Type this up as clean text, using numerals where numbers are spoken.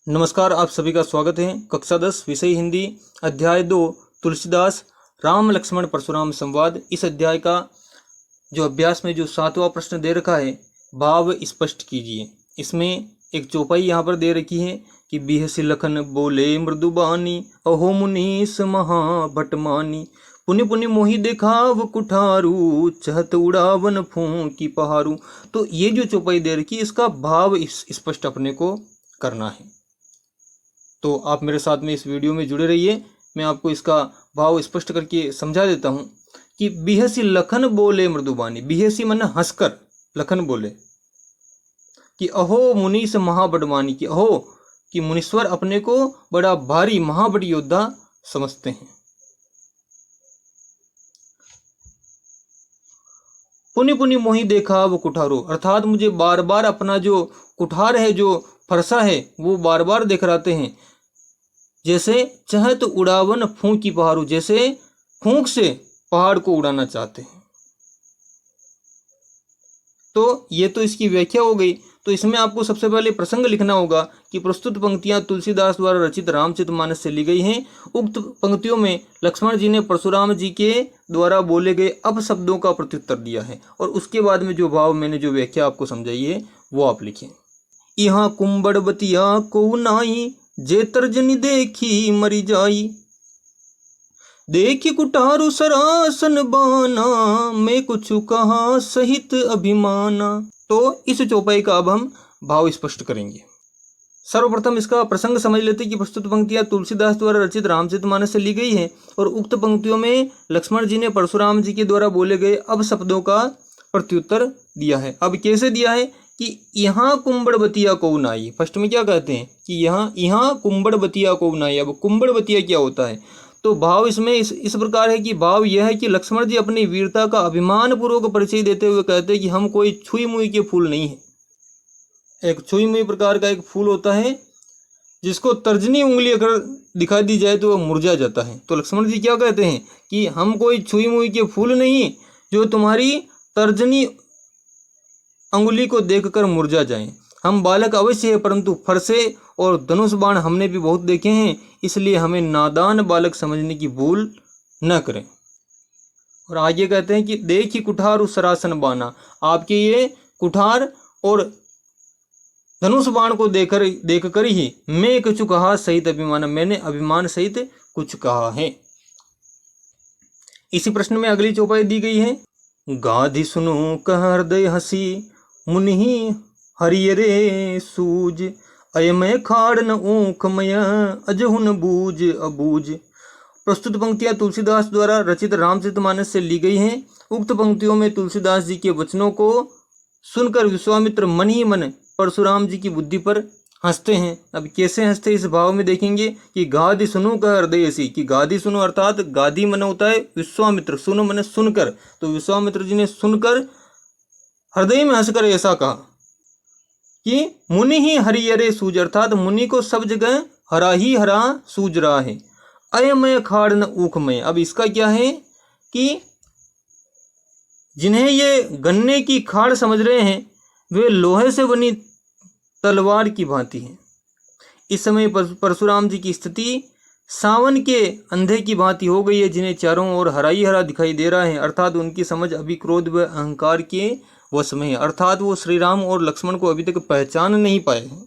नमस्कार, आप सभी का स्वागत है। कक्षा 10 विषय हिंदी अध्याय 2 तुलसीदास राम लक्ष्मण परशुराम संवाद। इस अध्याय का जो अभ्यास में जो 7वां प्रश्न दे रखा है, भाव स्पष्ट कीजिए। इसमें एक चौपाई यहाँ पर दे रखी है कि बिहसी लखन बोले मृदुबानी, अहो मुनीस महाभटमानी, पुनि पुनि मोहि देखाव कुठारू, चहत उड़ावन फूंकी पहारू। तो ये जो चौपाई दे रखी है, इसका भाव स्पष्ट अपने को करना है। तो आप मेरे साथ में इस वीडियो में जुड़े रहिए। मैं आपको इसका भाव स्पष्ट करके समझा देता हूँ कि बिहसी लखन बोले मृदुबानी, बिहसी मन हंसकर, लखन बोले कि अहो मुनीस महाबडमानी, कि अहो कि मुनीश्वर अपने को बड़ा भारी महाबड़ योद्धा समझते हैं। पुनि पुनि मोहि देखा वो कुठारो, अर्थात मुझे बार बार अपना जो कुठार है, जो फरसा है, वो बार बार देख रहते हैं। जैसे चहत उड़ावन फूंकी पहाड़ू, जैसे फूंक से पहाड़ को उड़ाना चाहते हैं। तो ये तो इसकी व्याख्या हो गई। तो इसमें आपको सबसे पहले प्रसंग लिखना होगा कि प्रस्तुत पंक्तियां तुलसीदास द्वारा रचित रामचरितमानस से ली गई हैं। उक्त पंक्तियों में लक्ष्मण जी ने परशुराम जी के द्वारा बोले गए अपशब्दों का प्रत्युत्तर दिया है, और उसके बाद में जो भाव मैंने जो व्याख्या आपको समझाई है वो आप लिखें। यहाँ कुंबड़बतिया को नाई, जे तर्जनी देखी मरी जाई, देखी कुठारू सरासन बाना, मैं कुछ कहा सहित अभिमाना। तो इस चौपाई का अब हम भाव स्पष्ट करेंगे। सर्वप्रथम इसका प्रसंग समझ लेते कि प्रस्तुत पंक्तियां तुलसीदास द्वारा रचित रामचरितमानस से ली गई है, और उक्त पंक्तियों में लक्ष्मण जी ने परशुराम जी के द्वारा बोले गए अपशब्दों का प्रत्युत्तर दिया है। अब कैसे दिया है कि यहाँ कुंबड़बतिया को नाई, फर्स्ट में क्या कहते हैं कि यहाँ कुंबड़बतिया को नाई। अब कुंबड़बतिया क्या होता है? तो भाव इसमें इस प्रकार है कि भाव यह है कि लक्ष्मण जी अपनी वीरता का अभिमान पूर्वक परिचय देते हुए कहते हैं कि हम कोई छुई मुई के फूल नहीं है। एक छुई मुई प्रकार का एक फूल होता है जिसको तर्जनी उंगली अगर दिखा दी जाए तो वह मुरझा जाता है। तो लक्ष्मण जी क्या कहते हैं कि हम कोई छुई मुई के फूल नहीं जो तुम्हारी तर्जनी अंगुली को देखकर मुरझा जाएं। हम बालक अवश्य है, परंतु फरसे और धनुष बाण हमने भी बहुत देखे हैं, इसलिए हमें नादान बालक समझने की भूल न करें। और आगे कहते हैं कि देखी कुठार उस सरासन बाना, आपके ये कुठार और धनुष बाण को देखकर ही मैं कुछ कहा सहित अभिमान, मैंने अभिमान सहित कुछ कहा है। इसी प्रश्न में अगली चौपाई दी गई है। गाधि सुनो कह हृदय हसी, मुनि हरियरे सूज, अयमय खाड़ न ऊखमय, अजहुन बूझ अबूझ। प्रस्तुत पंक्तियां तुलसीदास द्वारा रचित रामचरितमानस से ली गई हैं। उक्त पंक्तियों में तुलसीदास जी के वचनों को सुनकर विश्वामित्र मन ही मन परशुराम जी की बुद्धि पर हंसते हैं। अब कैसे हंसते इस भाव में देखेंगे कि गाधि सुनो का हृदय सी, कि गाधि सुनो अर्थात गाधि मन होता है विश्वामित्र, सुनो मन सुनकर। तो विश्वामित्र जी ने सुनकर हृदय में हंसकर ऐसा कहा कि मुनि ही हरियरे सूज, अर्थात मुनि को सब जगह हरा ही हरा सूझ रहा है। अयमय खाड़ न ऊखमय, अब इसका क्या है कि जिन्हें ये गन्ने की खाड़ समझ रहे हैं वे लोहे से बनी तलवार की भांति है। इस समय परशुराम जी की स्थिति सावन के अंधे की भांति हो गई है, जिन्हें चारों ओर हरा ही हरा दिखाई दे रहा है, अर्थात उनकी समझ अभी क्रोध व अहंकार के वश में है, अर्थात वो श्री राम और लक्ष्मण को अभी तक पहचान नहीं पाए हैं।